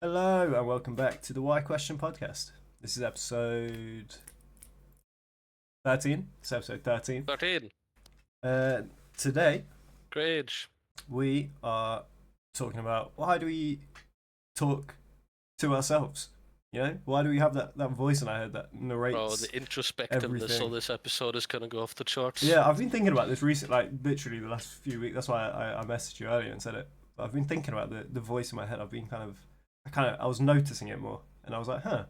Hello and welcome back to the Why Question podcast. This is episode 13. It's episode 13. 13. Today Great. we are talking about why do we talk to ourselves? You know, why do we have that voice in our head that narrates? Bro, the introspectiveness everything. of this episode is gonna go off the charts. Yeah, I've been thinking about this recently, like literally the last few weeks. That's why I messaged you earlier and said it. I've been thinking about the voice in my head. I've been I was noticing it more, and I was like, huh,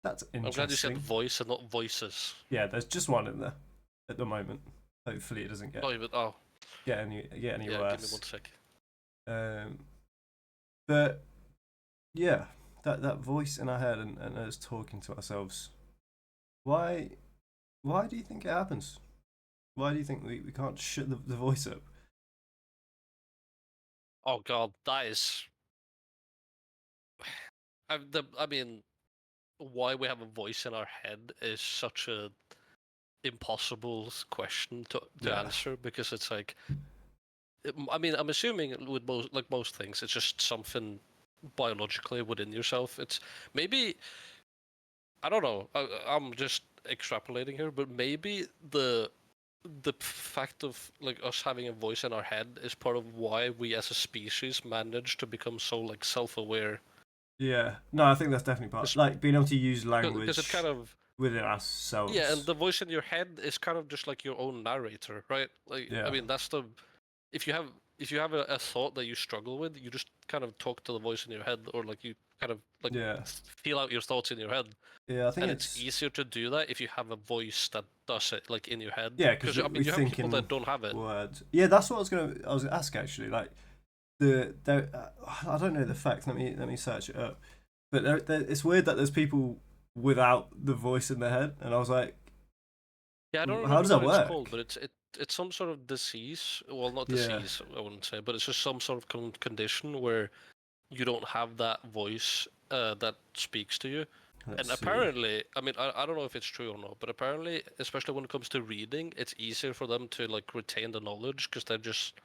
that's interesting. I'm glad you said voice and not voices. Yeah, there's just one in there at the moment. Hopefully, it doesn't get get any worse. Give me 1 sec. But yeah, that voice in our head and us talking to ourselves. Why do you think it happens? Why do you think we can't shut the voice up? Oh god, that is. I mean, why we have a voice in our head is such a impossible question to answer, because it's like, I mean, I'm assuming with most things, it's just something biologically within yourself. It's maybe, I don't know, I'm just extrapolating here, but maybe the fact of like us having a voice in our head is part of why we as a species managed to become so like self-aware. Yeah, no, I think that's definitely part. Like being able to use language because it kind of within ourselves. Yeah, and the voice in your head is kind of just like your own narrator, right? Like, I mean, that's the if you have a thought that you struggle with, you just kind of talk to the voice in your head, or like you kind of like feel out your thoughts in your head. Yeah, I think it's easier to do that if you have a voice that does it like in your head. Yeah, because I mean, you have people that don't have it. Words. Yeah, that's what I was gonna ask actually. Like I don't know the facts. Let me search it up. But it's weird that there's people without the voice in their head, and I was like, yeah, I don't know how does that work? It's called, but it's some sort of disease. Well, not disease, I wouldn't say, but it's just some sort of condition where you don't have that voice that speaks to you. Apparently, I mean, I don't know if it's true or not, but apparently, especially when it comes to reading, it's easier for them to like retain the knowledge because they're just.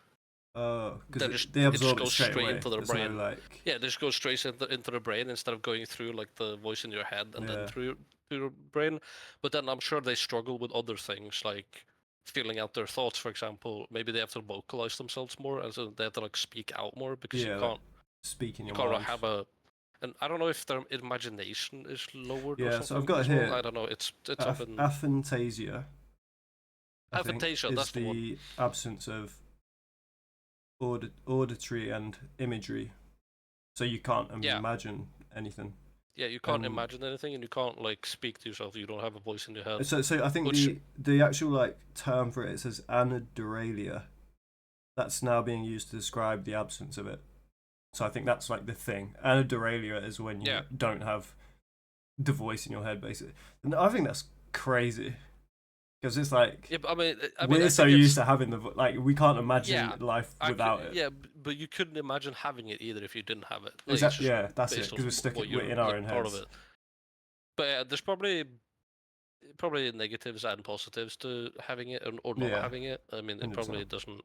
Because they absorb it straight away. into their There's brain. no, Yeah, this goes straight into the brain instead of going through like the voice in your head and then through your brain. But then I'm sure they struggle with other things like feeling out their thoughts. For example, maybe they have to vocalize themselves more, and so they have to like speak out more because you can't speak in your mind. Can't have a. And I don't know if their imagination is lowered. Yeah, or something so I've got it here. I don't know. It's something. Aphantasia. Aphantasia. That's the absence of auditory and imagery, so you can't imagine anything. Yeah, you can't imagine anything, and you can't like speak to yourself. You don't have a voice in your head. So I think the actual like term for it says anhedoralia. That's now being used to describe the absence of it. So I think that's like the thing. Anhedoralia is when you don't have the voice in your head, basically. And I think that's crazy. Because it's like, I mean, we're so used to having we can't imagine life without it. Yeah, but you couldn't imagine having it either if you didn't have it. Like, exactly. Yeah, that's it. Because we're stuck in our own heads. But there's probably negatives and positives to having it or not having it. I mean, it probably doesn't.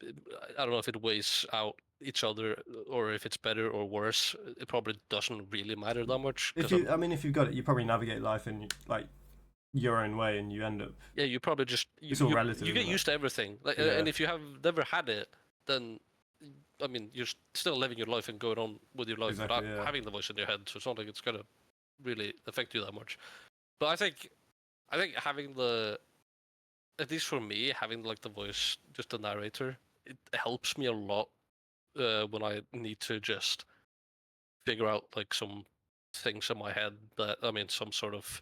I don't know if it weighs out each other or if it's better or worse. It probably doesn't really matter that much. If you've got it, you probably navigate life in like your own way, and you end up. Yeah, you probably just it's all relative. You get used to everything, and if you have never had it, then I mean, you're still living your life and going on with your life without having the voice in your head. So it's not like it's gonna really affect you that much. But I think having at least for me, having like the voice, just the narrator, it helps me a lot when I need to just figure out like some things in my head some sort of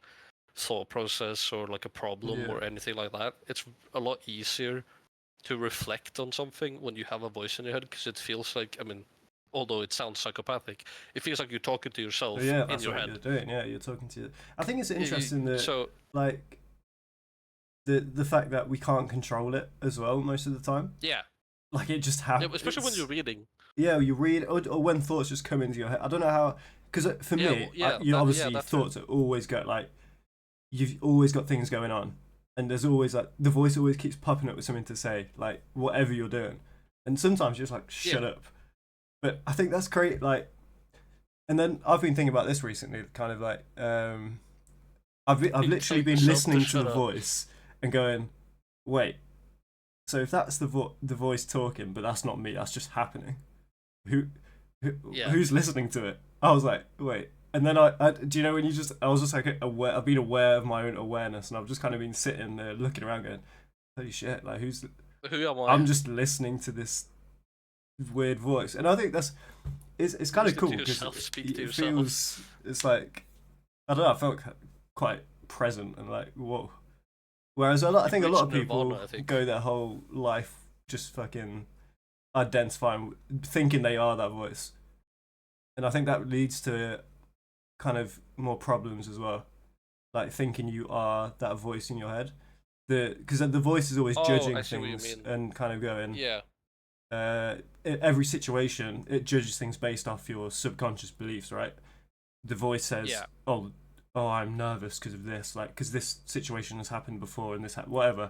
thought process or like a problem or anything like that. It's a lot easier to reflect on something when you have a voice in your head, because it feels like, I mean, although it sounds psychopathic, it feels like you're talking to yourself in your head. That's what you're doing. Yeah, you're talking to. I think it's interesting that like the fact that we can't control it as well most of the time. Yeah. Like it just happens. Yeah, especially when you're reading. Yeah, you read or when thoughts just come into your head. I don't know how, because for me, thoughts are always go like. You've always got things going on, and there's always like the voice always keeps popping up with something to say, like whatever you're doing, and sometimes you're just like shut up. But I think that's great. Like And then I've been thinking about this recently, kind of like I've literally been yourself to listening to shut the up. voice and going, wait, so if that's the voice talking, but that's not me, that's just happening. Who, Yeah. who's listening to it? I was like, wait. And then I do you know when I was just like aware. I've been aware of my own awareness, and I've just kind of been sitting there looking around, going, holy shit, like who's? Who am I? I'm just listening to this weird voice, and I think it's kind of cool because it feels it's like I don't know. I felt quite present and like whoa. Whereas I think a lot of people go their whole life just fucking identifying, thinking they are that voice, and I think that leads to kind of more problems as well. Like thinking you are that voice in your head, because the voice is always judging things and kind of going, yeah. Every situation it judges things based off your subconscious beliefs, right? The voice says, yeah. oh, I'm nervous because of this, like because this situation has happened before and this whatever.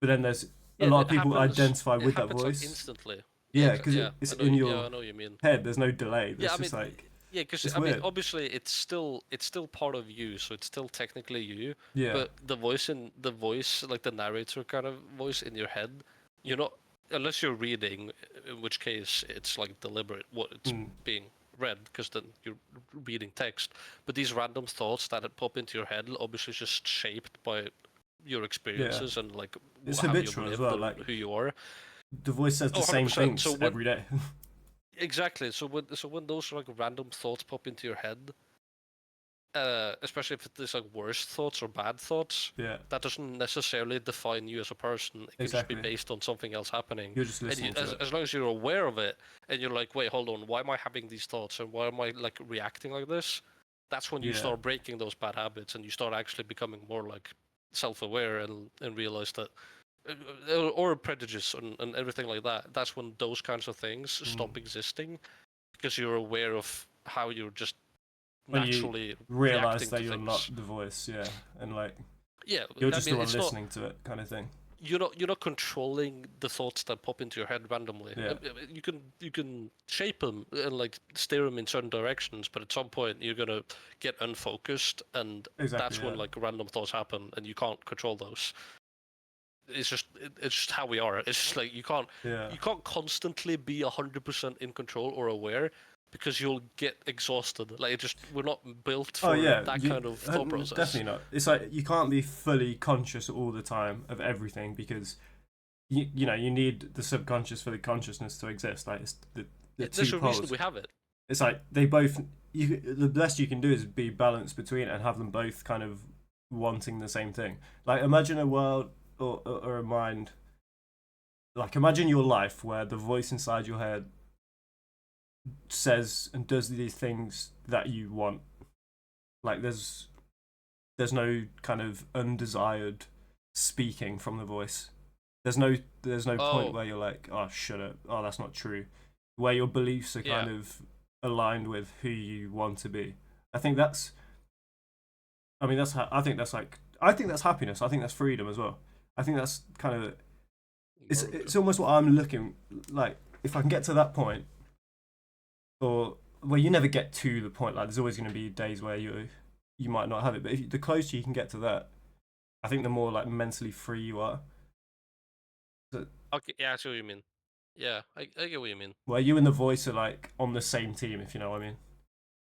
But then there's a lot of people identify with that voice like instantly. Yeah, because it's in your I know what you mean. head. There's no delay. There's just like because I mean, obviously, it's still part of you, so it's still technically you. Yeah. But the voice, like the narrator kind of voice in your head, you're not, unless you're reading, in which case it's like deliberate what it's being read, because then you're reading text. But these random thoughts that pop into your head, obviously, just shaped by your experiences and like it's how habitual you live as well, and like who you are. The voice says the same things every day. Exactly. So when those like random thoughts pop into your head, especially if it's like worse thoughts or bad thoughts, that doesn't necessarily define you as a person. It can just be based on something else happening. You're just listening to it. As long as you're aware of it and you're like, wait, hold on, why am I having these thoughts and why am I like reacting like this? That's when you start breaking those bad habits and you start actually becoming more like self-aware and realize that or prejudice and everything like that. That's when those kinds of things stop existing, because you're aware of how you're just naturally you realize that you're not the voice, and like you're just the one listening to it, kind of thing. You're not controlling the thoughts that pop into your head randomly. You can shape them and like steer them in certain directions, but at some point you're gonna get unfocused, and that's when like random thoughts happen, and you can't control those. It's just how we are. It's just like you can't constantly be 100% in control or aware, because you'll get exhausted. Like we're not built for that kind of thought process. Definitely not. It's like you can't be fully conscious all the time of everything, because you know you need the subconscious for the consciousness to exist. Like it's the there's a reason we have it. It's like they both. The best you can do is be balanced between it and have them both kind of wanting the same thing. Like imagine a world or a mind. Like imagine your life where the voice inside your head says and does these things that you want. Like there's no kind of undesired speaking from the voice. There's no point where you're like, oh shut up, oh that's not true. Where your beliefs are kind of aligned with who you want to be. I think that's happiness. I think that's freedom as well. I think that's kind of it's almost what I'm looking like. If I can get to that point, or well, you never get to the point. Like there's always going to be days where you might not have it, but the closer you can get to that, I think the more like mentally free you are. Okay, yeah, I see what you mean. Yeah, I get what you mean. Where you and the voice are like on the same team, if you know what I mean.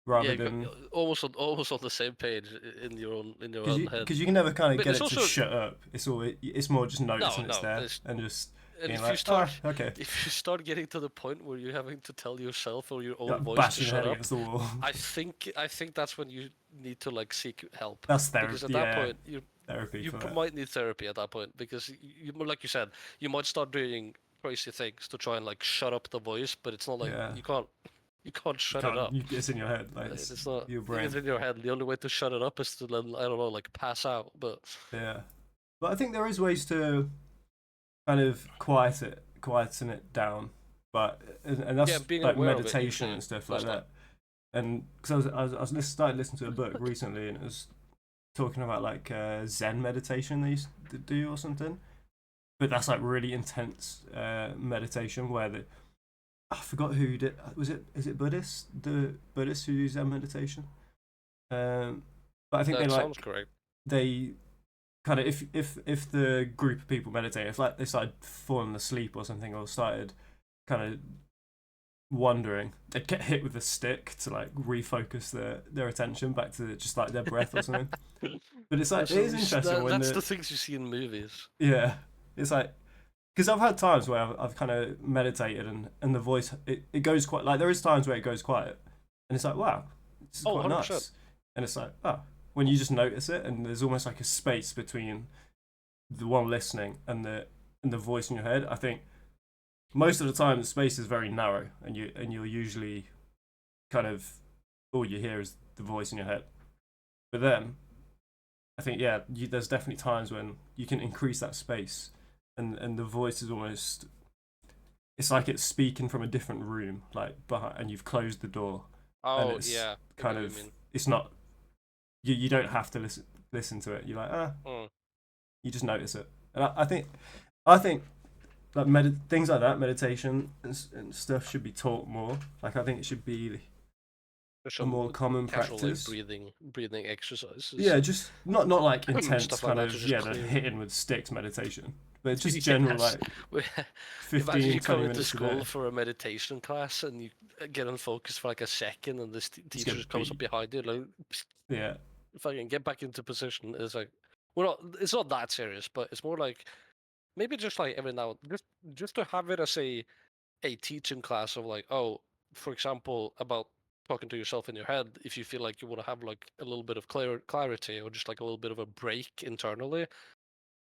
Rather than almost on the same page in your own head. Because you can never kind of get it to shut up. It's more just noticing it's there and just. And if you start, if you start getting to the point where you're having to tell yourself or your own voice to shut up, the wall. I think that's when you need to like seek help. That's therapy. Because at that point, you might need therapy at that point, because you like you said, you might start doing crazy things to try and like shut up the voice, but it's not like you can't. You can't shut it up. It's in your head. Like, it's not your brain. It's in your head. The only way to shut it up is to then, I don't know, like pass out. But I think there is ways to kind of quieten it down. But and that's like meditation and stuff like that. And because I was started listening to a book recently, and it was talking about like Zen meditation they used to do or something. But that's like really intense meditation where I forgot who did. Is it Buddhists? The Buddhists who use Zen meditation. But I think That sounds correct. They kind of if the group of people meditate, if like they started falling asleep or something, or started kind of wondering, they'd get hit with a stick to like refocus their attention back to just like their breath or something. But it's like, it is interesting when that's the things you see in movies. Yeah, it's like, because I've had times where I've kind of meditated and the voice it goes quite, like there is times where it goes quiet and it's like, wow, this is quite 100%. Nice. And it's like, oh, when you just notice it and there's almost like a space between the one listening and the voice in your head. I think most of the time the space is very narrow and you're usually kind of, all you hear is the voice in your head. But then I think, yeah, there's definitely times when you can increase that space and the voice is almost, it's like it's speaking from a different room, like behind, and you've closed the door. Oh, and it's yeah. Kind of, it's not, you don't have to listen to it. You're like, you just notice it. And I think like things like that, meditation and stuff should be taught more. Like I think it should be a more common practice. Like breathing exercises. Yeah, just not like intense kind of the hitting with sticks meditation, but it's just general like 15, you come into school for a meditation class and you get unfocused for like a second, and this teacher just comes up behind you like, yeah, if I can get back into position. It's like, well, it's not that serious, but it's more like maybe just like every now, just to have it as a teaching class of like, oh, for example, about talking to yourself in your head. If you feel like you want to have like a little bit of clarity or just like a little bit of a break internally,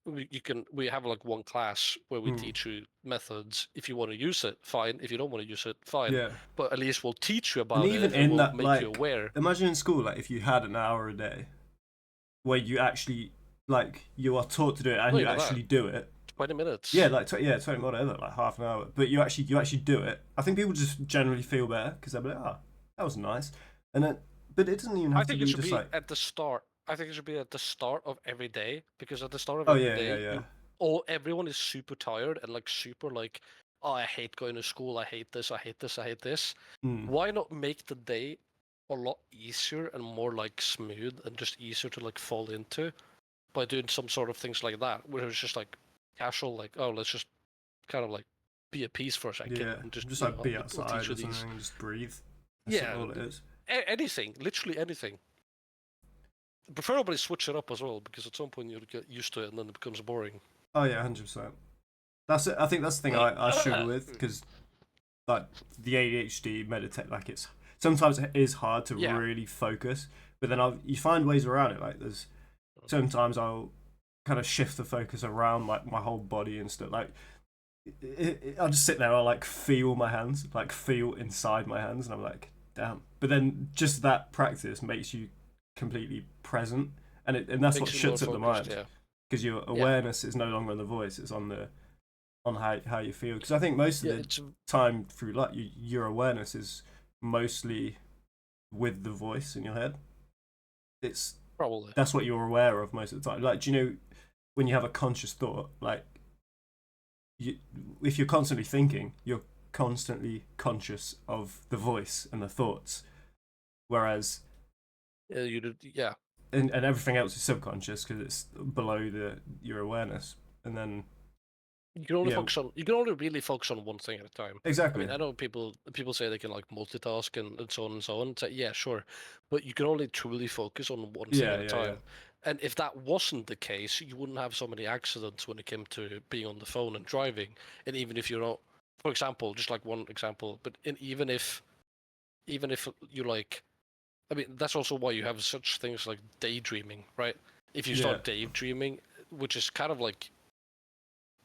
we have like one class where we teach you methods. If you want to use it, fine. If you don't want to use it, fine. Yeah. But at least we'll teach you about it. And even in we'll that, make like, you aware. Imagine in school, like if you had an hour a day where you actually like you are taught to do it and you actually do it. 20 minutes. Yeah, like 20 whatever, like half an hour. But you actually do it. I think people just generally feel better because they're like, oh, that was nice. And then, but it doesn't even have to be just like at the start. I think it should be at the start of every day, because at the start of every day, everyone is super tired and like super like, oh, I hate going to school. I hate this. I hate this. I hate this. Why not make the day a lot easier and more like smooth and just easier to like fall into by doing some sort of things like that, where it's just like casual, like, oh, let's just kind of like be at peace for a second and just like be outside or something and just breathe. That's all it is. Anything, literally anything. Preferably switch it up as well, because at some point you'll get used to it and then it becomes boring. Oh yeah, 100%. That's it. I think that's the thing I struggle with, because like the ADHD meditate, like it's sometimes it is hard to really focus, but then you find ways around it. Like there's sometimes I'll kind of shift the focus around like my whole body and stuff. Like I'll just sit there, I'll like feel my hands, like feel inside my hands, and I'm like, damn. But then just that practice makes you completely present, and that's what shuts up the mind, because your awareness is no longer on the voice, it's on how you feel. Because I think most of the time through life, your awareness is mostly with the voice in your head. It's probably that's what you're aware of most of the time. Like, do you know when you have a conscious thought, like if you're constantly thinking, you're constantly conscious of the voice and the thoughts, whereas and everything else is subconscious because it's below your awareness. And then you can only focus on, you can only really focus on one thing at a time. Exactly. I mean, I know people say they can like multitask and so on and so on. It's like, yeah, sure, but you can only truly focus on one thing at a time. And if that wasn't the case, you wouldn't have so many accidents when it came to being on the phone and driving. And even if you're not, for example, just like one example, but even if you like, I mean, that's also why you have such things like daydreaming, right? If you start daydreaming, which is kind of like,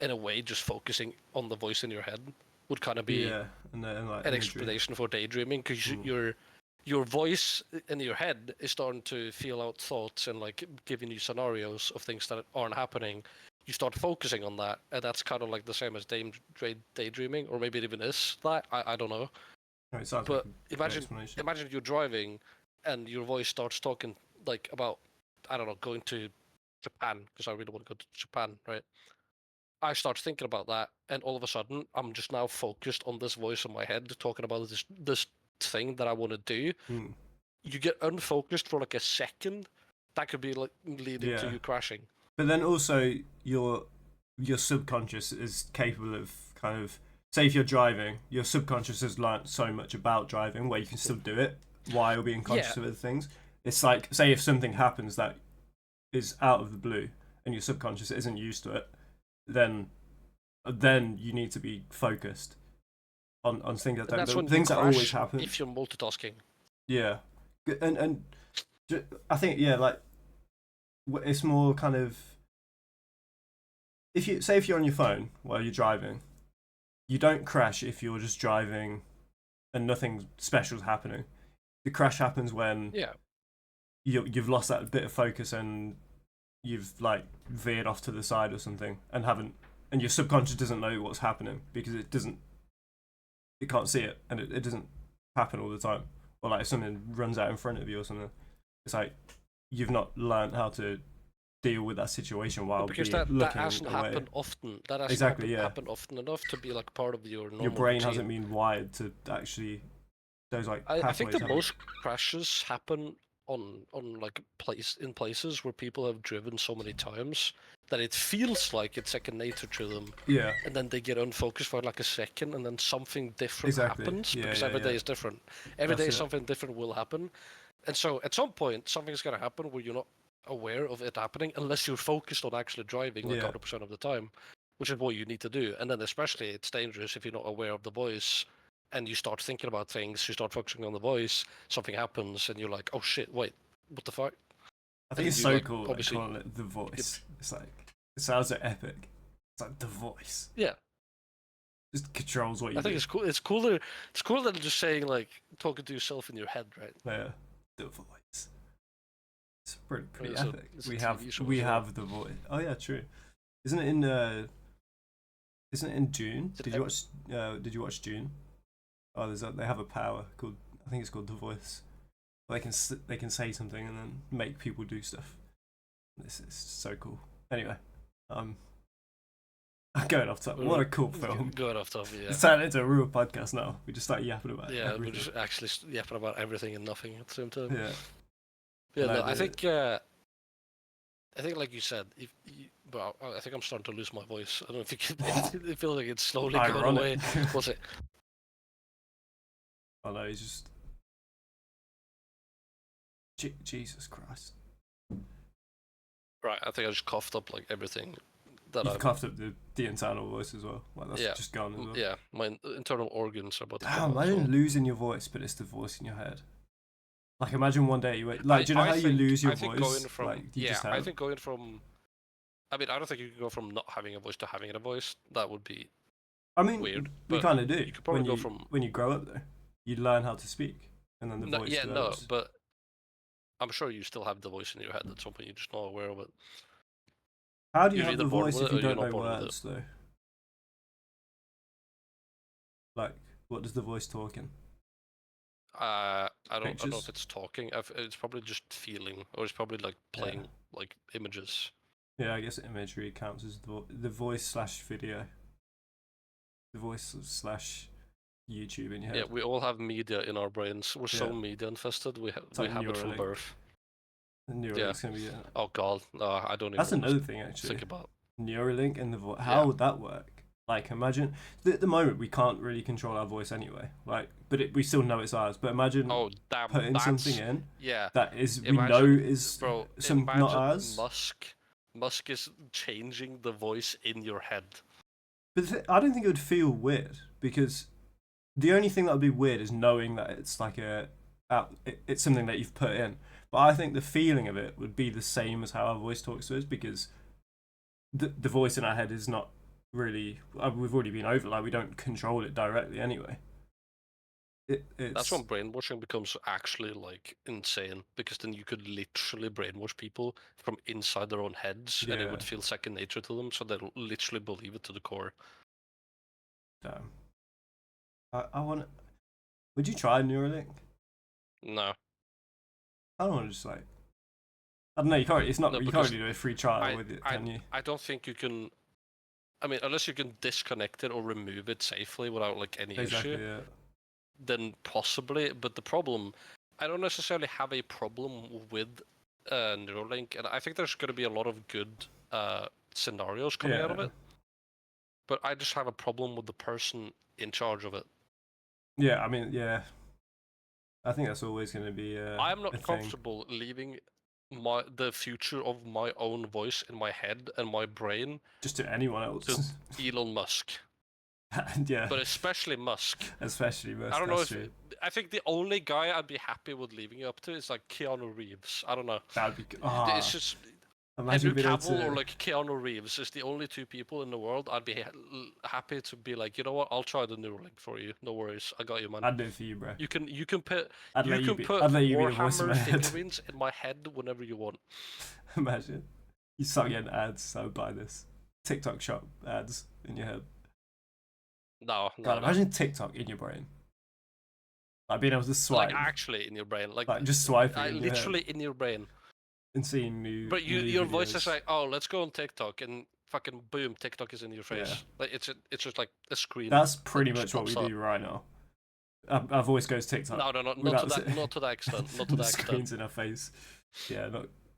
in a way, just focusing on the voice in your head, would kind of be an explanation for daydreaming, because your voice in your head is starting to feel out thoughts and like giving you scenarios of things that aren't happening. You start focusing on that, and that's kind of like the same as daydreaming, or maybe it even is that. I don't know. But imagine you're driving and your voice starts talking like about, I don't know, going to Japan, because I really want to go to Japan, right? I start thinking about that, and all of a sudden, I'm just now focused on this voice in my head talking about this thing that I want to do. You get unfocused for like a second. That could be like leading to you crashing. But then also your subconscious is capable of kind of, say if you're driving, your subconscious has learnt so much about driving where you can still do it while being conscious of other things. It's like, say if something happens that is out of the blue and your subconscious isn't used to it, then you need to be focused on things that that's when things that always happen. If you're multitasking. Yeah, and I think like it's more kind of, if you're on your phone while you're driving, you don't crash if you're just driving and nothing special is happening. The crash happens when you've lost that bit of focus and you've like veered off to the side or something and your subconscious doesn't know what's happening because it can't see it, and it doesn't happen all the time. Or like if something runs out in front of you or something, it's like you've not learned how to deal with that situation while because that hasn't away. Happened often. That hasn't happened often enough to be like part of your normal your brain routine. Hasn't been wired to actually those like I think the most crashes happen on like places where people have driven so many times that it feels like it's second nature to them. Yeah. And then they get unfocused for like a second, and then something different happens because every day is different. Every day something different will happen, and so at some point something's gonna happen where you're not aware of it happening unless you're focused on actually driving like 100% of the time, which is what you need to do. And then especially it's dangerous if you're not aware of the voice and you start thinking about things, you start focusing on the voice, something happens and you're like, oh shit, wait, what the fuck? I think it's so cool calling it the voice. It's like, it sounds so epic. It's like the voice. Yeah. Just controls what you do. I think it's cool. It's cooler than just saying like talking to yourself in your head, right? Yeah. The voice. It's pretty epic. We have the voice. Oh yeah, true. Isn't it in June? Did you watch June? Oh, they have a power called, I think it's called the voice. They can say something and then make people do stuff. This is so cool. Anyway, I'm going off topic. What a cool film. Going off topic, yeah. It's turned into a real podcast now. We just start yapping about everything. We're just actually yapping about everything and nothing at the same time. Yeah. Yeah, no, I think like you said, I think I'm starting to lose my voice. I don't know if you can. It feels like it's slowly going away. What's it? Oh no, he's just. Jesus Christ. Right, I think I just coughed up like everything. You've coughed up the internal voice as well. Like that's just gone as well. Yeah, my internal organs are about to come out. Imagine losing your voice, but it's the voice in your head. Like imagine one day you like, do you know how you lose your voice? I think going from. I mean, I don't think you can go from not having a voice to having a voice. That would be. I mean, weird. We kind of do. You could probably go from when you grow up though. You learn how to speak, and then the voice. Yeah, develops. No, but I'm sure you still have the voice in your head at some point. You're just not aware of it. How do you have the voice if you don't know words though? Like, what does the voice talk in? I don't know if it's talking. It's probably just feeling, or it's probably like playing like images. Yeah, I guess imagery counts as the voice / video. The voice / YouTube in your head. Yeah, we all have media in our brains. We're so media infested. We have it from birth. Neuralink's gonna be. Oh god, no, I don't even. That's another thing actually. Think about Neuralink and the voice. How would that work? Like, imagine at the moment we can't really control our voice anyway. Like, but we still know it's ours. But imagine putting something in. Yeah. That is we know is not ours. Musk is changing the voice in your head. But I don't think it would feel weird because the only thing that would be weird is knowing that it's like it's something that you've put in. But I think the feeling of it would be the same as how our voice talks to us because the voice in our head is not really. We've already been over. Like we don't control it directly anyway. That's when brainwashing becomes actually like insane because then you could literally brainwash people from inside their own heads and it would feel second nature to them, so they'll literally believe it to the core. Damn. I want. Would you try Neuralink? No. I don't want to just like. I don't know. You can't. It's not. You can't really do a free trial with it, can you? I don't think you can. I mean, unless you can disconnect it or remove it safely without like any issue, then possibly. But the problem, I don't necessarily have a problem with Neuralink, and I think there's going to be a lot of good scenarios coming out of it. But I just have a problem with the person in charge of it. Yeah, I mean, yeah. I think that's always going to be. I'm not comfortable leaving the future of my own voice in my head and my brain just to anyone else. To Elon Musk. Yeah. But especially Musk. Especially Musk. I don't know if I think the only guy I'd be happy with leaving it up to is like Keanu Reeves. I don't know. That'd be. It's just. Henry Cavill or like Keanu Reeves is the only two people in the world I'd be happy to be like, you know what, I'll try the Neuralink for you. No worries, I got you, man. I'd do it for you, bro. You can put Warhammer figurines in my head whenever you want. Imagine you start getting ads. So buy this TikTok shop ads in your head. No. Imagine TikTok in your brain. Like being able to swipe. Like actually in your brain, like just swiping. Literally in your brain. And seeing new. But your voice is like, oh, let's go on TikTok, and fucking boom, TikTok is in your face. Yeah. Like it's just like a screen. That's pretty much what we do right now. Our voice goes TikTok. No, not to that extent. Not to that extent. The screen's in our face. Yeah,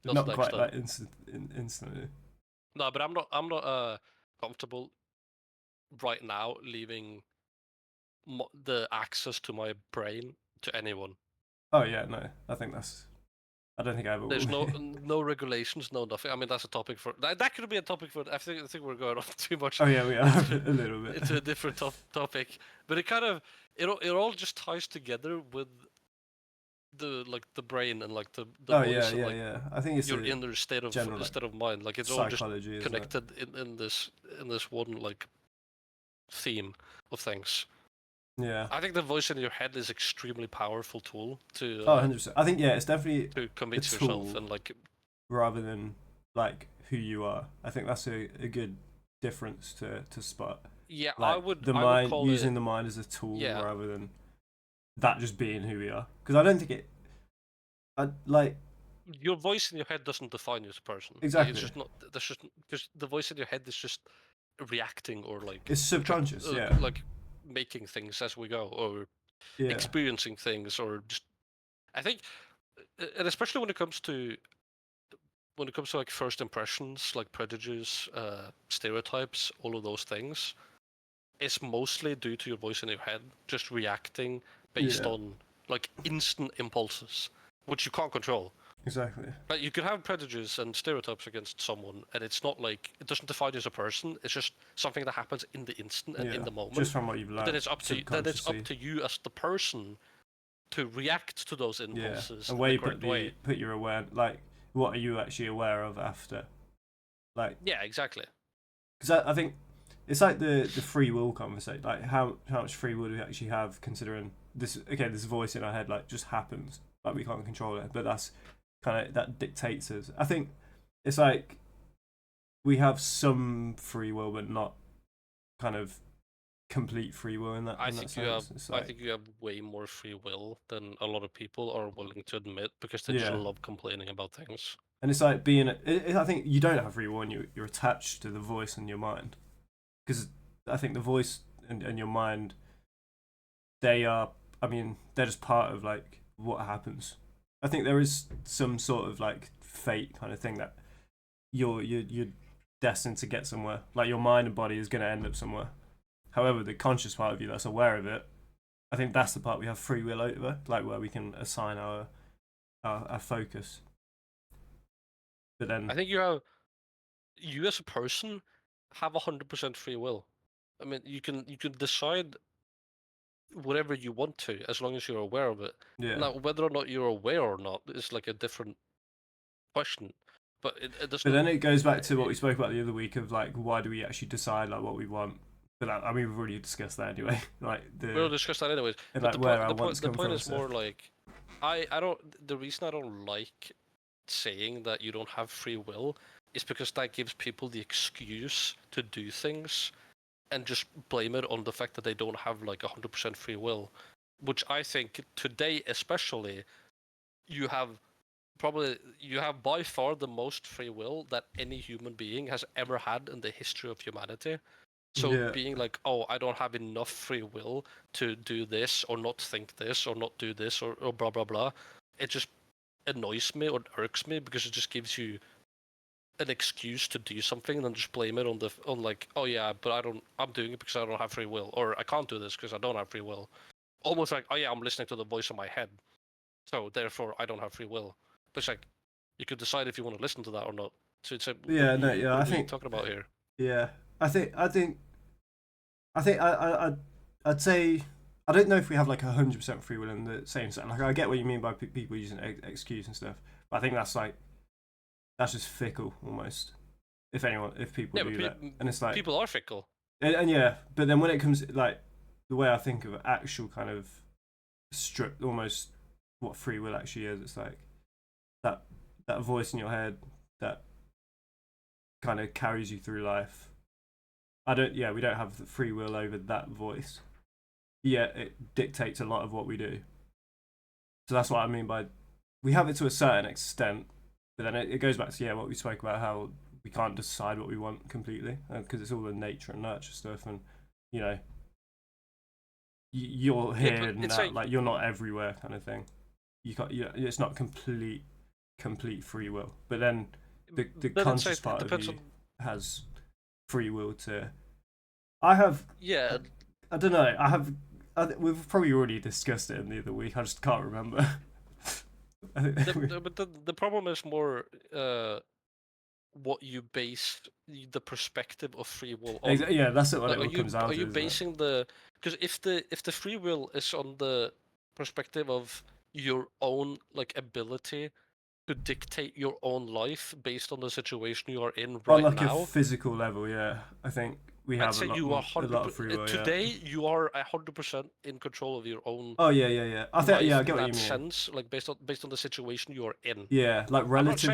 not quite that instantly. No, but I'm not comfortable right now leaving the access to my brain to anyone. Oh yeah, no, I think that's. I don't think I ever. There's no regulations, no nothing. I mean, that's a topic for that could be a topic for. I think we're going off too much. Oh yeah, we are a little bit into a different topic, but it all just ties together with the brain and like the voice and, yeah. I think it's your inner state of mind. Like it's all just connected in this one like theme of things. Yeah. I think the voice in your head is extremely powerful tool to 100%. I think it's definitely to convince yourself and like rather than like who you are. I think that's a good difference to spot. Yeah, like, the mind using the mind as a tool rather than that just being who we are. Because I don't think your voice in your head doesn't define you as a person. Exactly. It's just not. That's just because the voice in your head is just reacting or like it's subconscious. Like making things as we go or experiencing things or just. I think, and especially when it comes to like first impressions, like prejudices, stereotypes, all of those things, it's mostly due to your voice in your head just reacting based on like instant impulses, which you can't control. Exactly. But you could have prejudices and stereotypes against someone, and it's not like it doesn't define you as a person. It's just something that happens in the instant and in the moment. Just from what you've learned. Then it's up to you as the person to react to those impulses. And where you put your awareness, like what are you actually aware of after, like. Yeah, exactly. Because I think it's like the free will conversation. Like how much free will do we actually have, considering this? Okay, this voice in our head like just happens. Like we can't control it, but that's. Kind of that dictates us. I think it's like we have some free will, but not kind of complete free will in that. I think you have way more free will than a lot of people are willing to admit because they just love complaining about things. And it's like being. I think you don't have free will when you're attached to the voice in your mind, because I think the voice and your mind, they are. I mean, they're just part of like what happens. I think there is some sort of like fate kind of thing that you're destined to get somewhere. Like your mind and body is going to end up somewhere. However, the conscious part of you that's aware of it, I think that's the part we have free will over, like where we can assign our focus. But then I think you as a person have 100% free will. I mean, you can decide whatever you want to, as long as you're aware of it. Yeah. Now, whether or not you're aware or not is like a different question. But it doesn't. But then it goes back to what we spoke about the other week of like, why do we actually decide like what we want? But I mean, we've already discussed that anyway. Like we'll discuss that anyways. And but like the point is more like, I don't. The reason I don't like saying that you don't have free will is because that gives people the excuse to do things and just blame it on the fact that they don't have like 100% free will, which I think today especially, you have probably you have by far the most free will that any human being has ever had in the history of humanity. So being like, oh, I don't have enough free will to do this or not think this or not do this or blah blah blah, it just annoys me or irks me because it just gives you an excuse to do something and then just blame it on like, oh yeah, but I'm doing it because I don't have free will, or I can't do this because I don't have free will. Almost like, oh yeah, I'm listening to the voice in my head, so therefore I don't have free will. But it's like, you could decide if you want to listen to that or not. So it's like, what are we talking about here? Yeah, I'd say I don't know if we have like 100% free will in the same sense. Like I get what you mean by people using excuse and stuff, but I think that's just fickle almost. If people do that, and it's like people are fickle. And yeah, but then when it comes like the way I think of actual kind of stripped almost what free will actually is, it's like that voice in your head that kind of carries you through life. We don't have the free will over that voice. Yet it dictates a lot of what we do. So that's what I mean by we have it to a certain extent, but then it goes back to what we spoke about, how we can't decide what we want completely because it's all the nature and nurture stuff, and you're here and that, like you're not everywhere kind of thing. You can't. It's not complete free will, but then the conscious part of you has free will to. I have. Yeah. I don't know. We've probably already discussed it in the other week. I just can't remember. But the problem is more what you base the perspective of free will on. Yeah, that's what it comes down to. Are you basing because if the free will is on the perspective of your own like ability to dictate your own life based on the situation you are in right now, on now, a physical level, yeah, I think we have a lot of free will. Today, you are 100% in control of your own. Oh yeah. I think I get what you mean. Sense, like based on the situation you are in. Yeah, like relative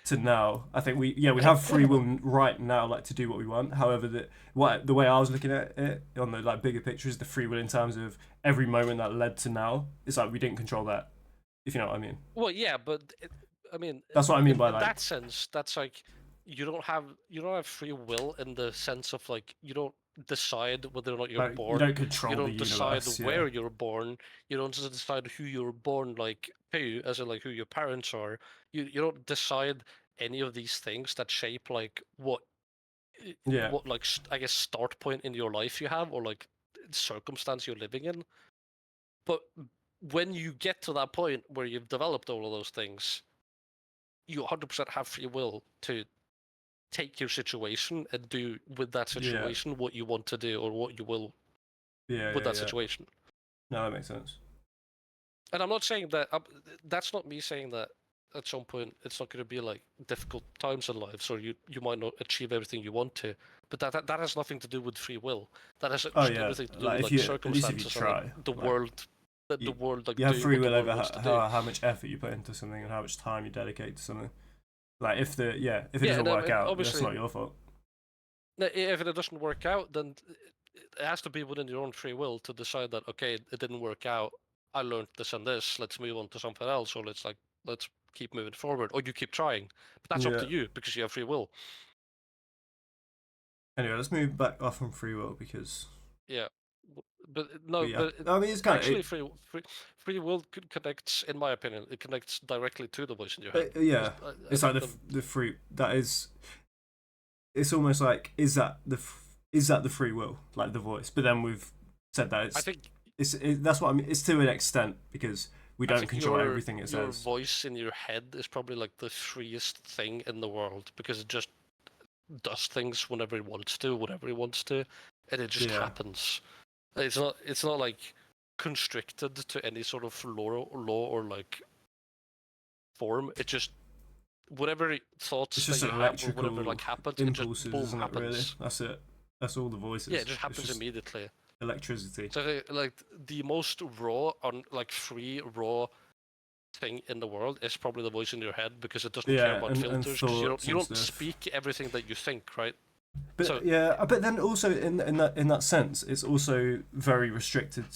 to now, I think we have free will right now, like to do what we want. However, the way I was looking at it on the like bigger picture is the free will in terms of every moment that led to now. It's like we didn't control that, if you know what I mean. Well, yeah, but that's what I mean by in that sense. That's like. You don't have free will in the sense of like you don't decide whether or not you're born. You don't control. You don't decide universe, where you're born. You don't decide who you're born like who, as in like who your parents are. You don't decide any of these things that shape like what like I guess start point in your life you have or like circumstance you're living in. But when you get to that point where you've developed all of those things, you 100% have free will to take your situation and do with that situation what you want to do or what you will with that situation. No, that makes sense. And I'm not saying that that's not me saying that at some point it's not going to be like difficult times in life, so you might not achieve everything you want to, but that has nothing to do with free will. That has everything to do with like circumstances and like, the world. The world like you have free will over how much effort you put into something and how much time you dedicate to something. Like if it doesn't work out, that's not your fault. If it doesn't work out, then it has to be within your own free will to decide that okay, it didn't work out. I learned this and this. Let's move on to something else, or let's keep moving forward, or you keep trying. But that's up to you because you have free will. Anyway, let's move back off from free will because. Yeah. But no, but I mean, it's kind actually free will connects, in my opinion, it connects directly to the voice in your head. It's like the free that is. It's almost like is that the free will, like the voice? But then we've said that I think that's what I mean. It's to an extent because we don't control everything it says. Your voice in your head is probably like the freest thing in the world because it just does things whenever it wants to, and it just happens. It's not like constricted to any sort of law or like form. It just whatever thoughts that you have or whatever like happens, impulses, it just happens. Really? That's it. That's all the voices. Yeah, it just happens immediately. Electricity. So like the most raw free raw thing in the world is probably the voice in your head because it doesn't care about filters. You don't speak everything that you think, right? But but then also in that sense, it's also very restricted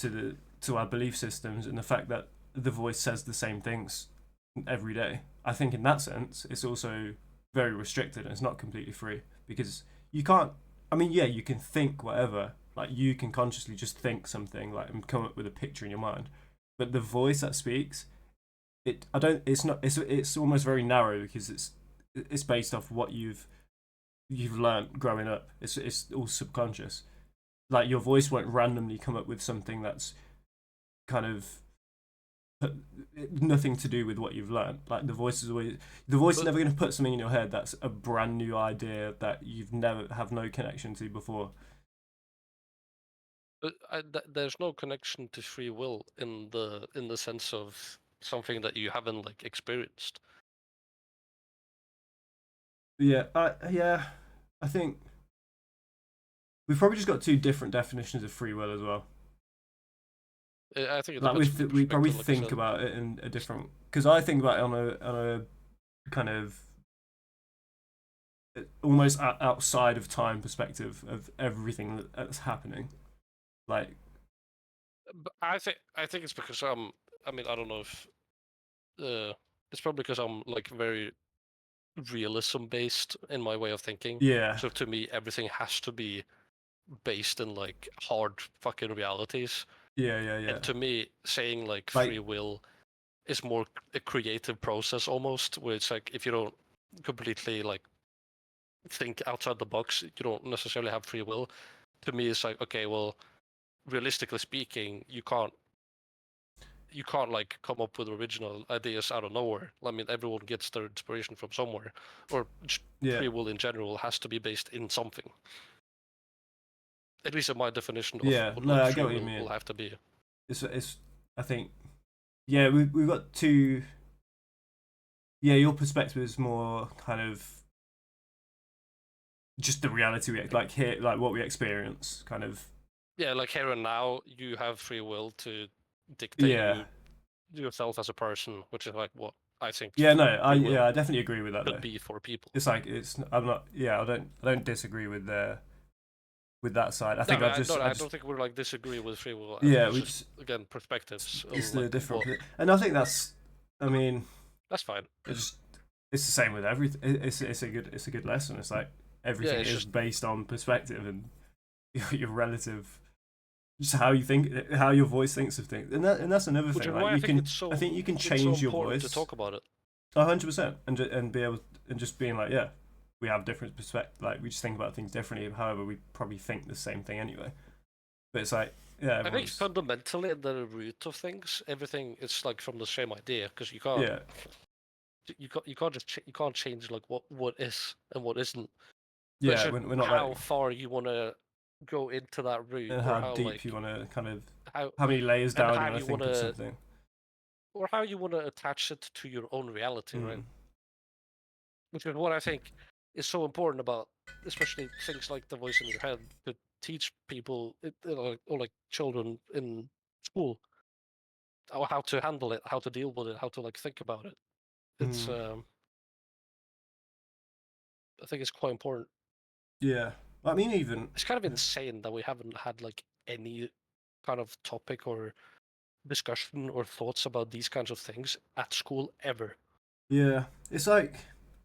to our belief systems and the fact that the voice says the same things every day. I think in that sense, it's also very restricted and it's not completely free because you can't. I mean, yeah, you can think whatever. Like you can consciously just think something like and come up with a picture in your mind, but the voice that speaks, it. I don't. It's not. It's almost very narrow because it's based off what you've learned growing up. It's all subconscious. Like your voice won't randomly come up with something that's kind of nothing to do with what you've learned. Like the voice is never going to put something in your head that's a brand new idea that you've never have no connection to before. But there's no connection to free will in the sense of something that you haven't like experienced. Yeah, I think we've probably just got two different definitions of free will as well. I think like we probably think about it in a different, because I think about it on a kind of almost outside of time perspective of everything that's happening. Like, I think it's because I mean, I don't know if it's probably because I'm like very realism based in my way of thinking. Yeah. So to me, everything has to be based in like hard fucking realities. Yeah. And to me, saying like free will is more a creative process almost, where it's like if you don't completely like think outside the box, you don't necessarily have free will. To me, it's like, okay, well, realistically speaking, you can't like come up with original ideas out of nowhere. I mean, everyone gets their inspiration from somewhere, or free will in general has to be based in something. At least in my definition of what like, free will have to be. It's I think, yeah, we've got two. Yeah, your perspective is more kind of just the reality like here, like what we experience, kind of. Yeah, like here and now, you have free will to dictate yourself as a person, which is like what I think. Yeah, no, I definitely agree with that. Could be for people. It's like I'm not. Yeah, I don't disagree with that side. I think I don't think we're like disagree with free will. Yeah, we just again perspectives. It's the different, and I think that's. I mean, that's fine. It's the same with everything. It's a good lesson. It's like everything is just based on perspective and your relative, just how you think, how your voice thinks of things, and that's another thing. Like I think you can change your voice to talk about it. 100%, and be able and just being like, yeah, we have different perspective. Like we just think about things differently. However, we probably think the same thing anyway. But it's like, yeah, I think fundamentally at the root of things, everything is like from the same idea, because you can't. Yeah. You can't change like what is and what isn't. Yeah, we're not how far you want to go into that route, and how deep like, you want to kind of how many layers down you want to think of something, or how you want to attach it to your own reality, right? Which is what I think is so important about, especially things like the voice in your head, to teach people or like children in school how to handle it, how to deal with it, how to like think about it. It's I think it's quite important. Yeah, I mean, even it's kind of insane that we haven't had like any kind of topic or discussion or thoughts about these kinds of things at school ever. Yeah, it's like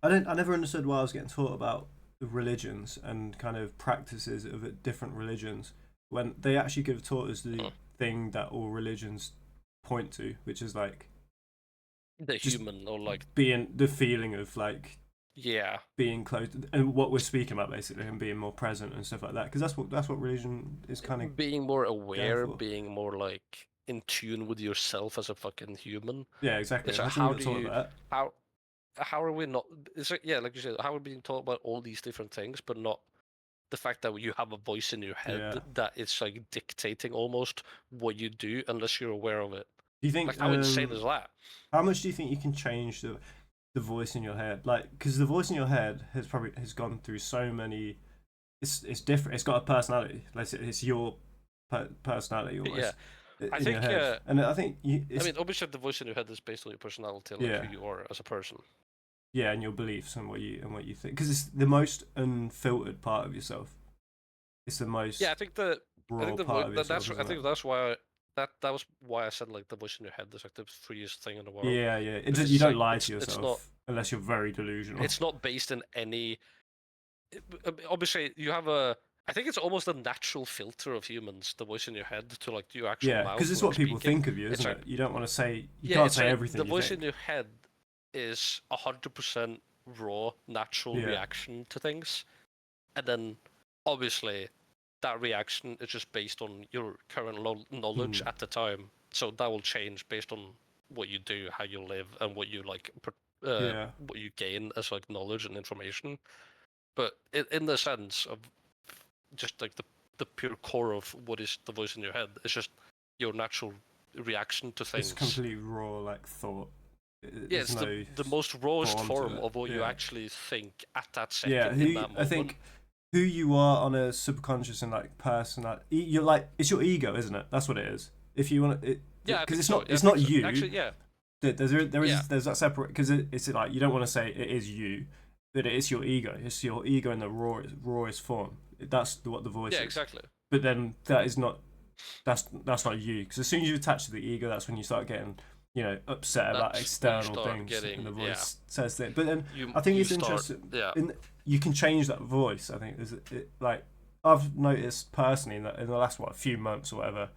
I never understood why I was getting taught about religions and kind of practices of different religions when they actually could have taught us the thing that all religions point to, which is like the human, or like being the feeling of like being close and what we're speaking about basically, and being more present and stuff like that, because that's what religion is kind of being more aware, being more like in tune with yourself as a fucking human. Yeah, exactly. So how do you how are we not? It's like, yeah, like you said, how are we being taught about all these different things, but not the fact that you have a voice in your head that is like dictating almost what you do unless you're aware of it. Do you think like how insane is that? How much do you think you can change the voice in your head? Like, because the voice in your head has gone through so many. It's different. It's got a personality. Like it's your personality almost. Yeah, I think. And I think. I mean, obviously, the voice in your head is based on your personality and like who you are as a person. Yeah, and your beliefs and what you think, because it's the most unfiltered part of yourself. It's the most. Yeah, I think that's why that was why I said like the voice in your head is like the freest thing in the world. Yeah. You don't lie to yourself not, unless you're very delusional. It's not based in any. Obviously, you have a. I think it's almost a natural filter of humans, the voice in your head, to like your actual mouth. Yeah, because it's what people think of you, isn't it? You don't want to say. You can't say everything. The voice in your head is 100% raw, natural reaction to things, and then obviously that reaction is just based on your current knowledge at the time. So that will change based on what you do, how you live, and what you like, what you gain as like knowledge and information. But in the sense of just like the pure core of what is the voice in your head, it's just your natural reaction to things. It's completely raw, like thought. It's the most rawest form of what you actually think at that second in that moment. I think who you are on a subconscious and like person, like you're like it's your ego, isn't it? That's what it is. If you want it, because it's not you. Actually, yeah. There's that separate because it's like you don't want to say it is you, but it is your ego. It's your ego in the rawest form. That's what the voice is. Yeah, exactly. But then that is not. That's not you, because as soon as you attach to the ego, that's when you start getting upset about external things, and the voice says that. But then I think it's interesting. Yeah. You can change that voice. I think like I've noticed personally that in the last few months or whatever,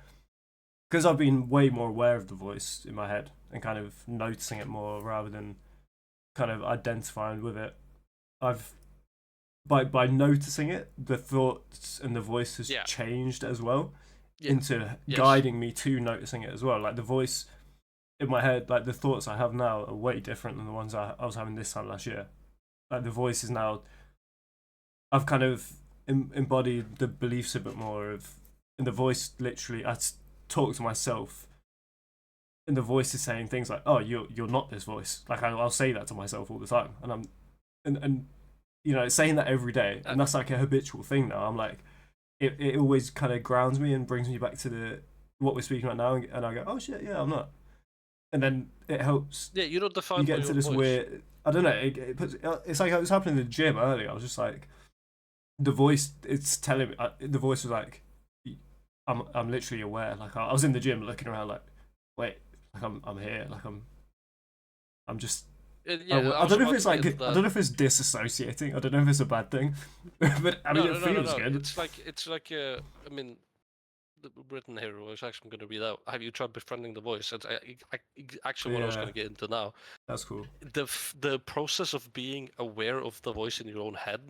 because I've been way more aware of the voice in my head and kind of noticing it more rather than kind of identifying with it. I've by noticing it, the thoughts and the voice has changed as well into guiding me to noticing it as well. Like the voice in my head, like the thoughts I have now are way different than the ones I was having this time last year. Like the voice is now, I've kind of embodied the beliefs a bit more of, and the voice literally, I talk to myself, and the voice is saying things like, "Oh, you're not this voice." Like I'll say that to myself all the time, and I'm, and saying that every day, and that's like a habitual thing now. I'm like, it always kind of grounds me and brings me back to what we're speaking about now, and I go, "Oh shit, yeah, I'm not." And then it helps. Yeah, you don't define. You get into this voice. weird. I don't know. It's like it was happening in the gym earlier. I was just like, the voice. It's telling me. The voice was like, I'm literally aware. Like I was in the gym looking around, like, wait, like I'm here. Like I'm just. Yeah, I don't know if it's like. I don't know if it's disassociating. I don't know if it's a bad thing, but I mean, it feels good. It's like. I mean, the written here was actually going to read out. Have you tried befriending the voice? It's actually what I was going to get into now. That's cool. The process of being aware of the voice in your own head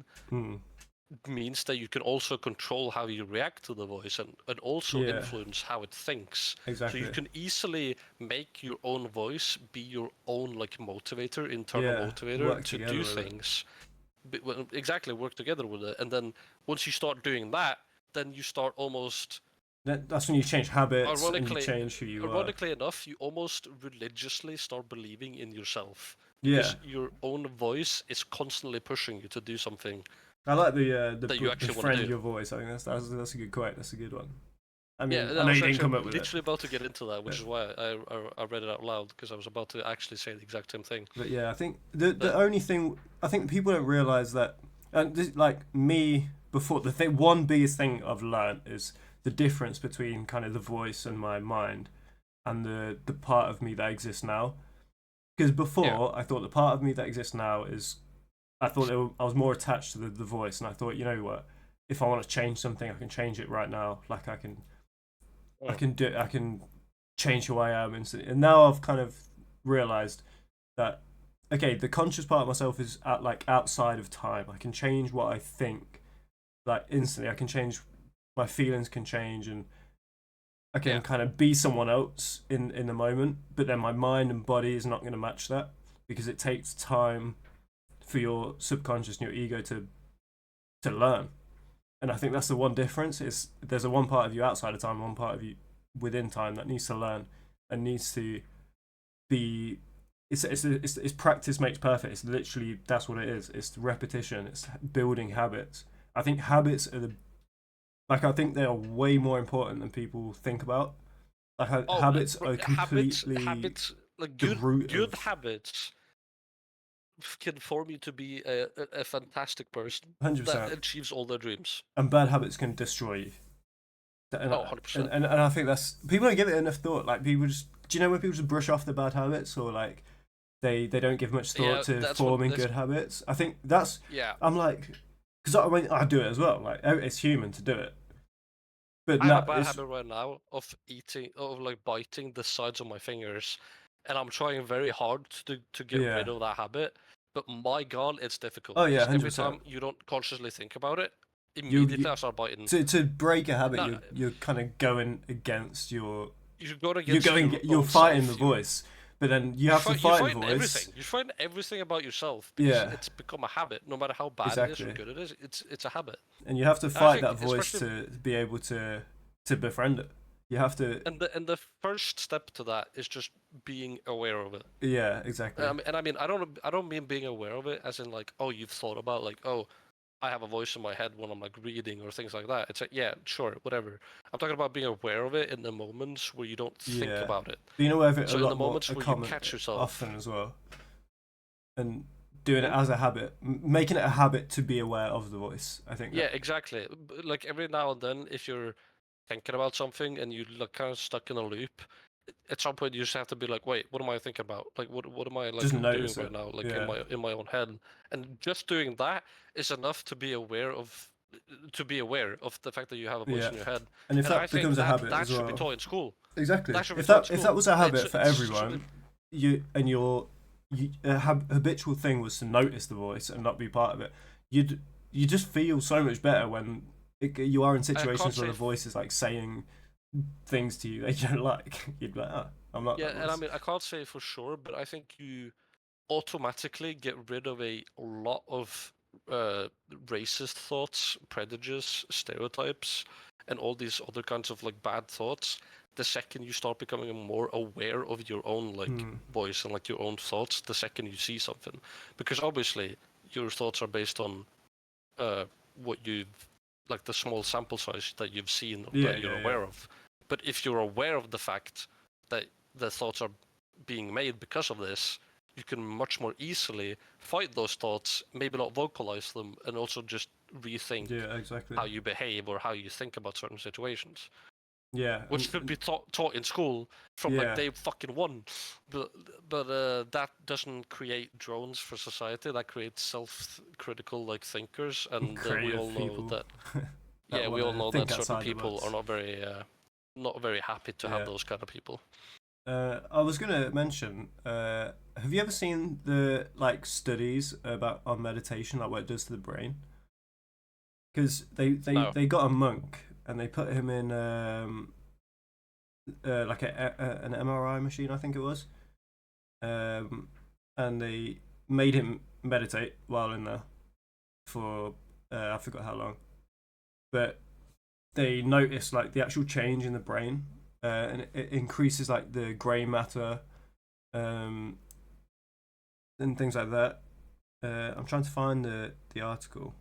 means that you can also control how you react to the voice and also influence how it thinks. Exactly. So you can easily make your own voice be your own like motivator, internal motivator to do things. Exactly, work together with it. And then once you start doing that, then you start almost... That's when you change habits and you change who you are. Ironically enough, you almost religiously start believing in yourself. Because your own voice is constantly pushing you to do something. I like the friend your voice. I think that's a good quote. That's a good one. I mean, I know you didn't come up with it. Literally about to get into that, which is why I read it out loud, because I was about to actually say the exact same thing. But yeah, I think the only thing I think people don't realize that, and this, like me before, one biggest thing I've learned is the difference between kind of the voice and my mind, and the part of me that exists now. Because before, I thought the part of me that exists now is, I thought I was more attached to the voice, and I thought, you know what, if I want to change something, I can change it right now. Like I can change who I am instantly. And now I've kind of realized that, okay, the conscious part of myself is outside of time. I can change what I think, like instantly. I can change, my feelings can change, and I can kind of be someone else in the moment. But then my mind and body is not going to match that, because it takes time for your subconscious and your ego to learn. And I think that's the one difference, is there's one part of you outside of time, one part of you within time that needs to learn and needs to be. It's practice makes perfect. It's literally, that's what it is. It's repetition. It's building habits. I think habits are I think they are way more important than people think about. Like habits are completely habits like good habits can form you to be a fantastic person 100%. that achieves all their dreams. And bad habits can destroy you. And, Oh, 100%. and I think that's, people don't give it enough thought. Like, people just, do you know when people just brush off the bad habits, or like they don't give much thought to forming good habits? I think that's, I'm like, because I do it as well. Like, it's human to do it. But I have a bad habit right now of like biting the sides of my fingers, and I'm trying very hard to get rid of that habit. But my God, it's difficult. Oh yeah, 100%. Every time you don't consciously think about it, immediately I start biting. To break a habit, you're kind of going against your. You're fighting the voice, but then you have to fight the voice. Everything. You're fighting everything about yourself because it's become a habit. No matter how bad it is or good it is, it's a habit. And you have to fight that voice to be able to befriend it. You have to. And the first step to that is just being aware of it. Yeah, exactly. I don't mean being aware of it as in like, oh, you've thought about like, oh, I have a voice in my head when I'm like reading or things like that. It's like, yeah, sure, whatever. I'm talking about being aware of it in the moments where you don't think about it. Being aware of it so in the moments where you catch yourself often as well, and doing it as a habit, making it a habit to be aware of the voice. I think. Yeah, exactly. Like every now and then, if you're thinking about something and you like kind of stuck in a loop, at some point you just have to be like, wait, what am I thinking about? Like, what am I like doing right now? Like in my own head, and just doing that is enough to be aware of the fact that you have a voice in your head. And if that becomes a habit that as well, should be taught in school. Exactly. If that was a habit for everyone, a habitual thing was to notice the voice and not be part of it, you just feel so much better when you are in situations where the voice is like saying things to you that you don't like. You'd be like, oh, I'm not. Yeah, and I mean, I can't say for sure, but I think you automatically get rid of a lot of racist thoughts, prejudice, stereotypes, and all these other kinds of like bad thoughts the second you start becoming more aware of your own like voice and like your own thoughts the second you see something, because obviously your thoughts are based on what you've like the small sample size that you've seen that you're aware of. But if you're aware of the fact that the thoughts are being made because of this, you can much more easily fight those thoughts, maybe not vocalize them, and also just rethink how you behave or how you think about certain situations. Yeah, which should be taught in school from like day fucking one, but that doesn't create drones for society. That creates self-critical like thinkers, and we all know that. We all know that certain people are not very happy to have those kind of people. I was gonna mention. Have you ever seen the like studies on meditation, like what it does to the brain? Because they got a monk and they put him in like an MRI machine, I think it was, and they made him meditate while in there for I forgot how long, but they noticed like the actual change in the brain, and it increases like the grey matter, and things like that. I'm trying to find the article.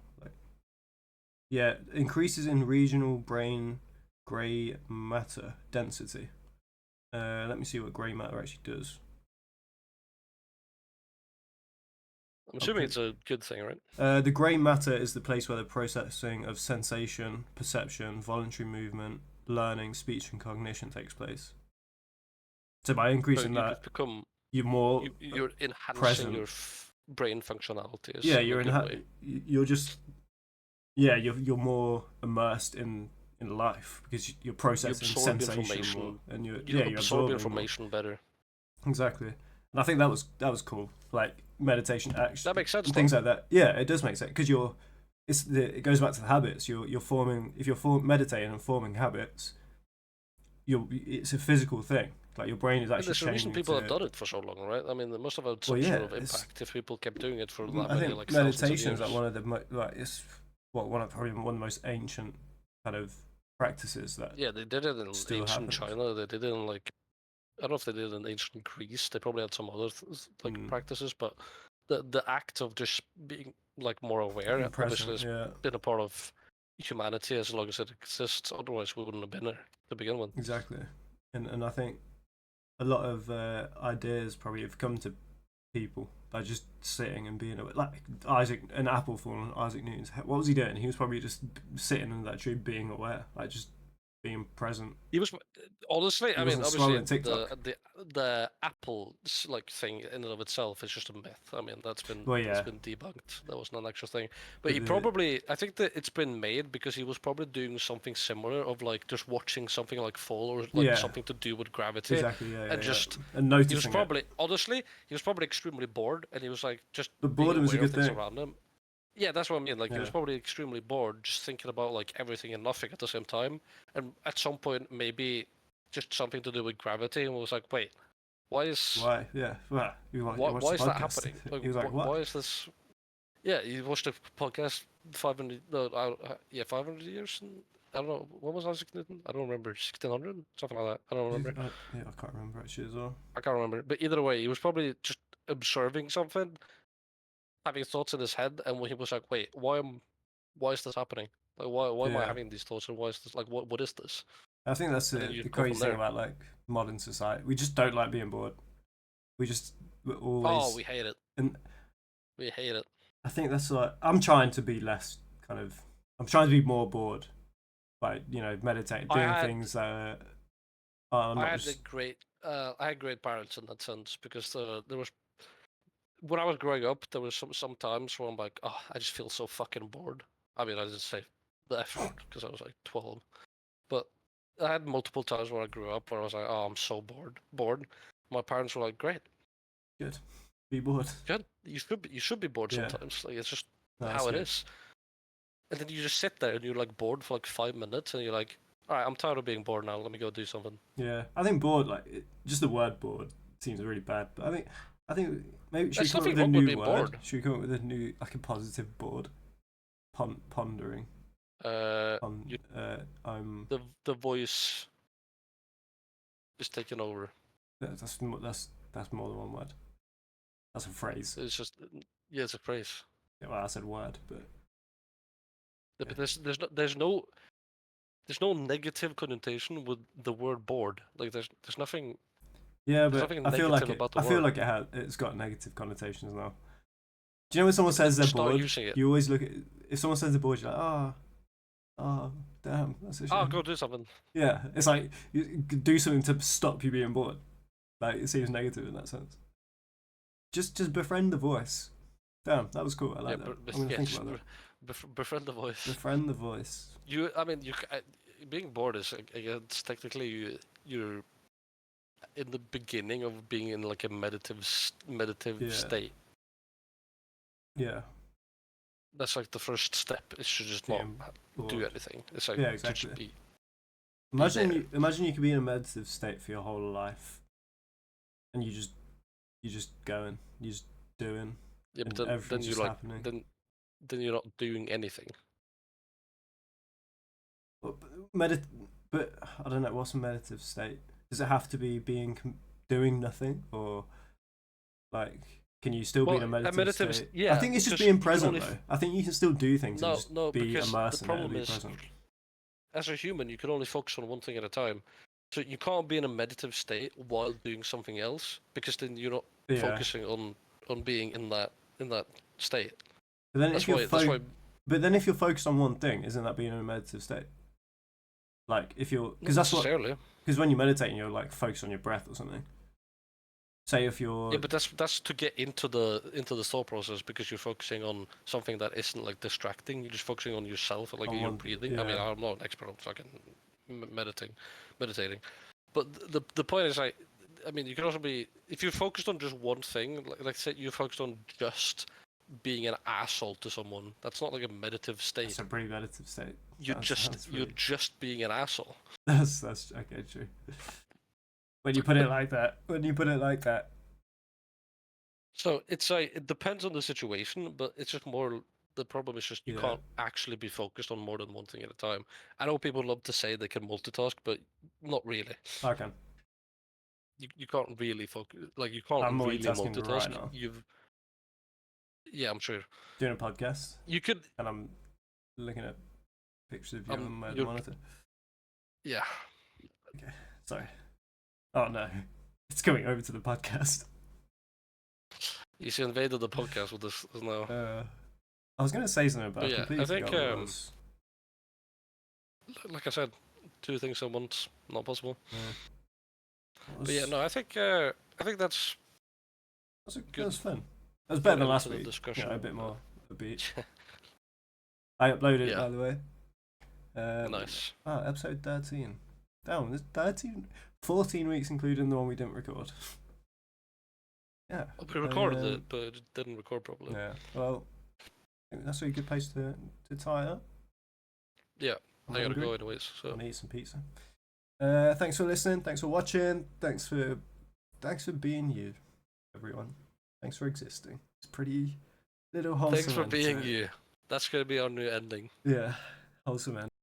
Increases in regional brain grey matter density. Let me see what grey matter actually does. I'm assuming it's a good thing, right? The grey matter is the place where the processing of sensation, perception, voluntary movement, learning, speech, and cognition takes place. So by increasing that, you're more you're enhancing your brain functionality. You're more immersed in life because you're processing sensation more, and you're absorbing information better. Exactly, and I think that was cool. Like meditation, action, that makes sense. Things like that. Yeah, it does make sense because it goes back to the habits. You're forming, if you're meditating and forming habits, it's a physical thing. Like your brain is actually changing. There's a reason people have done it for so long, right? I mean, they must have had some sort of impact if people kept doing it for that many like meditation is like one of the it's one of the most ancient kind of practices that. Yeah, they did it in ancient China. They did it in like, I don't know if they did it in ancient Greece. They probably had some other practices, but the act of just being like more aware obviously has been a part of humanity as long as it exists. Otherwise, we wouldn't have been there to begin with. Exactly, and I think a lot of ideas probably have come to people by just sitting and being like an apple falling on Isaac Newton's head. What was he doing? He was probably just sitting under that tree being aware, like just being present. He was honestly. I mean, obviously, the Apple like thing in and of itself is just a myth. I mean, that's been debunked. That was not an actual thing. But he probably, I think that it's been made because he was probably doing something similar of like just watching something like fall or like something to do with gravity. Exactly. Yeah. And just and noticing. He was probably honestly, he was probably extremely bored, and he was like just the boredom is a good thing around him. Yeah, that's what I mean. Like, he was probably extremely bored, just thinking about like everything and nothing at the same time. And at some point, maybe just something to do with gravity, and was like, "Wait, why is why why is that happening? Like, he was like, why is this?" Yeah, he watched a podcast 500 years. I don't know, when was Isaac Newton? I don't remember. 1600, something like that. I don't remember. I can't remember actually as well. I can't remember. But either way, he was probably just observing something, having thoughts in his head, and when he was like, "Wait, why is this happening? Like, why am I having these thoughts, and why is this like what is this?" I think that's the crazy thing about like modern society. We just don't like being bored. We're always. We hate it. And we hate it. I think that's like I'm trying to be less kind of. I'm trying to be more bored, like meditating, doing things that. I had great parents in that sense because there was. When I was growing up, there was some times where I'm like, oh, I just feel so fucking bored. I mean, I didn't say the F word because I was like 12, but I had multiple times where I grew up where I was like, oh, I'm so bored. My parents were like, great, good, be bored. Good, you should be bored sometimes. Like, it's just how it is. And then you just sit there and you're like bored for like 5 minutes, and you're like, all right, I'm tired of being bored now. Let me go do something. Yeah, I think bored, like just the word bored, seems really bad, but I think maybe should we come up with a new word? Bored. Should we come up with a new, like a positive bored? Pondering. I'm. The voice is taking over. That's more than one word. That's a phrase. It's just it's a phrase. Yeah, well, I said word, but. But there's no negative connotation with the word bored. Like there's nothing. Yeah, but I feel like it's got negative connotations now. Do you know when someone says they're bored? You always look at if someone says they're bored, you're like, oh, damn, that's a shame. Oh, go do something. Yeah, it's like you do something to stop you being bored. Like it seems negative in that sense. Just befriend the voice. Damn, that was cool. I like that. I'm gonna think about that. Befriend the voice. Befriend the voice. Being bored is against technically you're in the beginning of being in like a meditative state. Yeah. That's like the first step. It should just not do anything. It's like exactly. Imagine you could be in a meditative state for your whole life, and you just going, you just doing. Yeah, but then you're like happening. Then you're not doing anything. But I don't know, what's a meditative state? Does it have to be doing nothing, or like can you still be in a meditative state? Yeah, I think it's just being present though. I think you can still do things and just be immersed in it and be present. As a human, you can only focus on one thing at a time. So you can't be in a meditative state while doing something else, because then you're not focusing on being in that state. But then But then if you're focused on one thing, isn't that being in a meditative state? Like if you're because when you meditate and you're like focused on your breath or something. Say if you're but that's to get into the thought process, because you're focusing on something that isn't like distracting. You're just focusing on yourself and like your breathing. Yeah. I mean, I'm not an expert on fucking meditating, but the point is like, I mean, you can also be, if you're focused on just one thing, like say you're focused on just being an asshole to someone. That's not like a meditative state. That's a pretty meditative state. You're just being an asshole. That's okay, true. When you put it like that. So it's like, it depends on the situation, but it's just more, the problem is just you can't actually be focused on more than one thing at a time. I know people love to say they can multitask, but not really. I can. You can't really focus, like you can't really multitask. Right now. Yeah, I'm sure. Doing a podcast. You could. And I'm looking at pictures of you on my monitor. Yeah. Okay. Sorry. Oh no. It's going over to the podcast. You invaded the podcast with this now. I was going to say something, but I completely forgot what it was. Like I said, 2 things at once, not possible. Yeah. But yeah, no, I think that's that was fun. It was better than last week. Yeah, a bit more upbeat. I uploaded it, by the way. Nice. Episode 13. Damn, there's 14 weeks including the one we didn't record. Yeah. We recorded it, but it didn't record properly. Yeah. Well, I think that's a good place to tie it up. Yeah, I gotta go anyways. So. I'm gonna eat some pizza. Thanks for listening. Thanks for watching. Thanks for being you, everyone. Thanks for existing. It's pretty little wholesome. Thanks for being you. That's gonna be our new ending. Yeah, wholesome end.